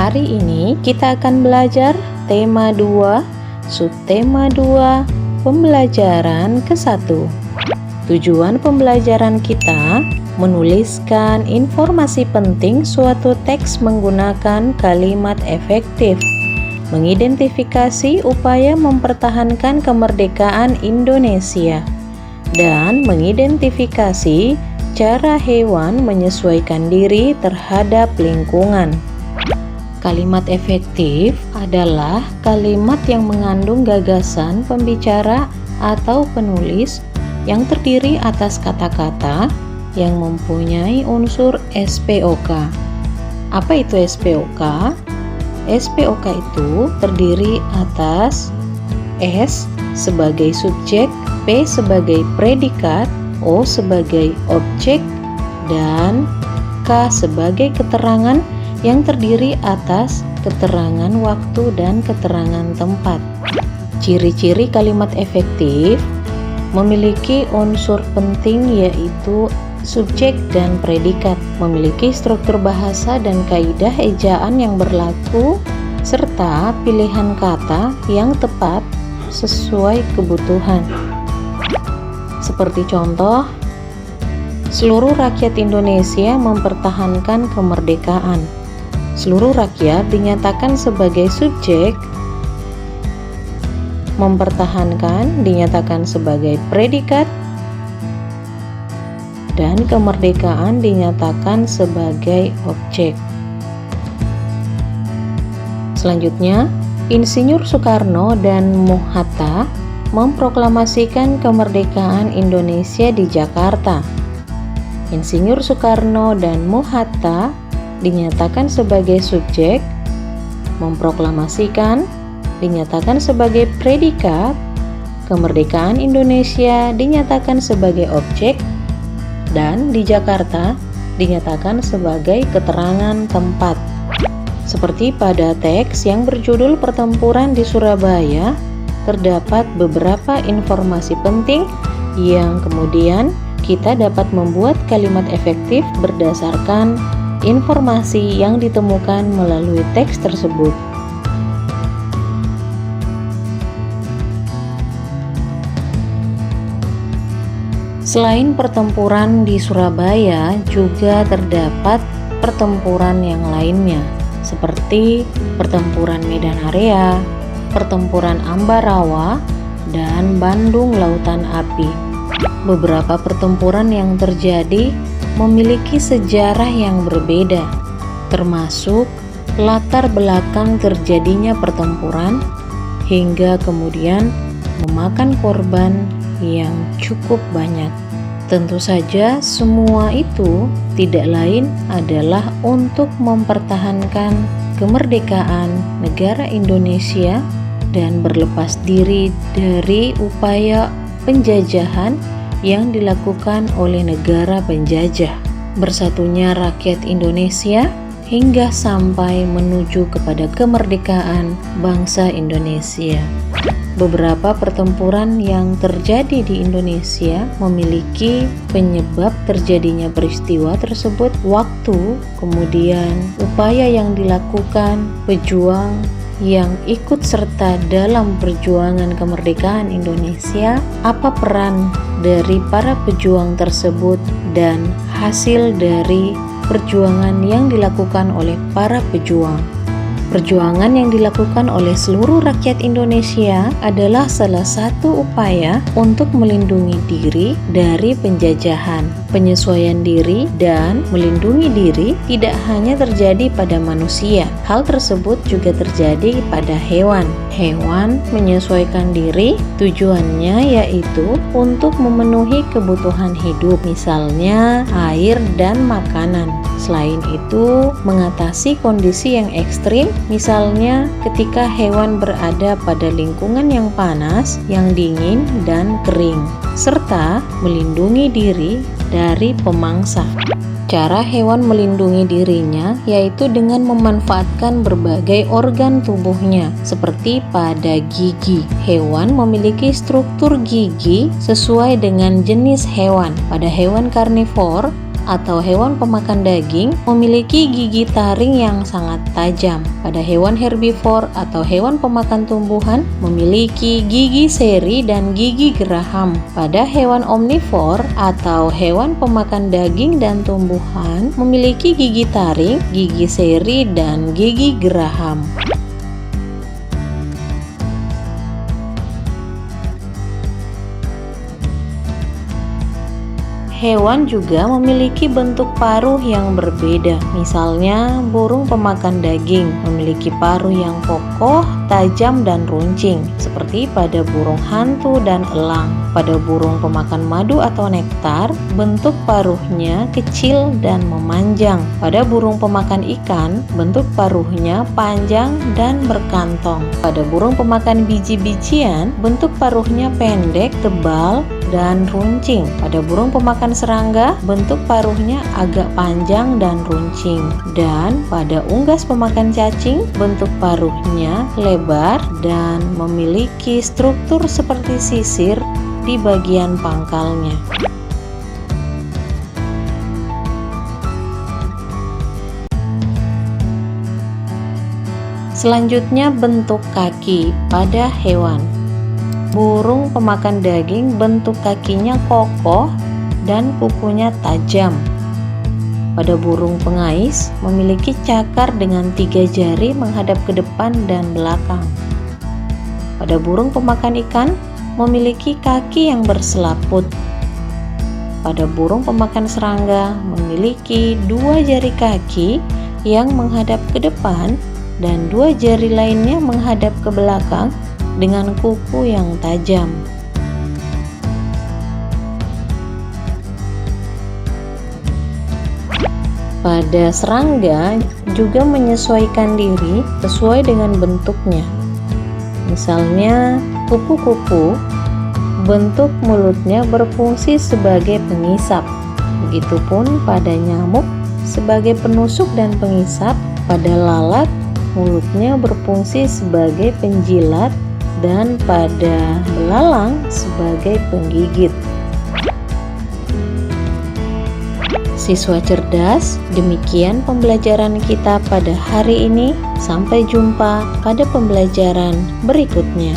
Hari ini kita akan belajar tema 2, subtema 2, pembelajaran ke-1. Tujuan pembelajaran kita menuliskan informasi penting suatu teks menggunakan kalimat efektif, mengidentifikasi upaya mempertahankan kemerdekaan Indonesia, dan mengidentifikasi cara hewan menyesuaikan diri terhadap lingkungan. Kalimat efektif adalah kalimat yang mengandung gagasan pembicara atau penulis yang terdiri atas kata-kata yang mempunyai unsur SPOK. Apa itu SPOK? SPOK itu terdiri atas S sebagai subjek, P sebagai predikat, O sebagai objek, dan K sebagai keterangan yang terdiri atas keterangan waktu dan keterangan tempat. Ciri-ciri kalimat efektif memiliki unsur penting yaitu subjek dan predikat, memiliki struktur bahasa dan kaidah ejaan yang berlaku, serta pilihan kata yang tepat sesuai kebutuhan. Seperti contoh, seluruh rakyat Indonesia mempertahankan kemerdekaan. Seluruh rakyat dinyatakan sebagai subjek, mempertahankan dinyatakan sebagai predikat, dan kemerdekaan dinyatakan sebagai objek. Selanjutnya, Insinyur Soekarno dan Muhatta memproklamasikan kemerdekaan Indonesia di Jakarta. Insinyur Soekarno dan Muhatta dinyatakan sebagai subjek, memproklamasikan dinyatakan sebagai predikat, kemerdekaan Indonesia dinyatakan sebagai objek, dan di Jakarta dinyatakan sebagai keterangan tempat. Seperti pada teks yang berjudul Pertempuran di Surabaya, terdapat beberapa informasi penting yang kemudian kita dapat membuat kalimat efektif berdasarkan informasi yang ditemukan melalui teks tersebut. Selain pertempuran di Surabaya, juga terdapat pertempuran yang lainnya, seperti pertempuran Medan Area, pertempuran Ambarawa, dan Bandung Lautan Api. Beberapa pertempuran yang terjadi memiliki sejarah yang berbeda, termasuk latar belakang terjadinya pertempuran hingga kemudian memakan korban yang cukup banyak. Tentu saja semua itu tidak lain adalah untuk mempertahankan kemerdekaan negara Indonesia dan berlepas diri dari upaya penjajahan yang dilakukan oleh negara penjajah. Bersatunya rakyat Indonesia hingga sampai menuju kepada kemerdekaan bangsa Indonesia. Beberapa pertempuran yang terjadi di Indonesia memiliki penyebab terjadinya peristiwa tersebut, waktu, kemudian upaya yang dilakukan pejuang yang ikut serta dalam perjuangan kemerdekaan Indonesia, apa peran dari para pejuang tersebut, dan hasil dari perjuangan yang dilakukan oleh para pejuang. Perjuangan yang dilakukan oleh seluruh rakyat Indonesia adalah salah satu upaya untuk melindungi diri dari penjajahan. Penyesuaian diri dan melindungi diri tidak hanya terjadi pada manusia. Hal tersebut juga terjadi pada hewan. Hewan menyesuaikan diri, tujuannya yaitu untuk memenuhi kebutuhan hidup, misalnya air dan makanan. Selain itu, mengatasi kondisi yang ekstrim, misalnya ketika hewan berada pada lingkungan yang panas, yang dingin, dan kering, serta melindungi diri dari pemangsa. Cara hewan melindungi dirinya yaitu dengan memanfaatkan berbagai organ tubuhnya, seperti pada gigi. Hewan memiliki struktur gigi sesuai dengan jenis hewan. Pada hewan karnivor atau hewan pemakan daging memiliki gigi taring yang sangat tajam. Pada hewan herbivor atau hewan pemakan tumbuhan memiliki gigi seri dan gigi geraham. Pada hewan omnivor atau hewan pemakan daging dan tumbuhan memiliki gigi taring, gigi seri, dan gigi geraham. Hewan juga memiliki bentuk paruh yang berbeda. Misalnya, burung pemakan daging memiliki paruh yang kokoh, tajam, dan runcing, seperti pada burung hantu dan elang. Pada burung pemakan madu atau nektar, bentuk paruhnya kecil dan memanjang. Pada burung pemakan ikan, bentuk paruhnya panjang dan berkantong. Pada burung pemakan biji-bijian, bentuk paruhnya pendek, tebal, dan runcing. Pada burung pemakan serangga, bentuk paruhnya agak panjang dan runcing. Dan pada unggas pemakan cacing, bentuk paruhnya lebar dan memiliki struktur seperti sisir di bagian pangkalnya. Selanjutnya, bentuk kaki pada hewan. Burung pemakan daging bentuk kakinya kokoh dan kukunya tajam. Pada burung pengais memiliki cakar dengan 3 jari menghadap ke depan dan belakang. Pada burung pemakan ikan memiliki kaki yang berselaput. Pada burung pemakan serangga memiliki 2 jari kaki yang menghadap ke depan dan 2 jari lainnya menghadap ke belakang dengan kuku yang tajam. Pada serangga juga menyesuaikan diri sesuai dengan bentuknya. Misalnya, kupu-kupu bentuk mulutnya berfungsi sebagai pengisap. Begitupun pada nyamuk sebagai penusuk dan pengisap. Pada lalat mulutnya berfungsi sebagai penjilat, dan pada belalang sebagai penggigit. Siswa cerdas, demikian pembelajaran kita pada hari ini. Sampai jumpa pada pembelajaran berikutnya.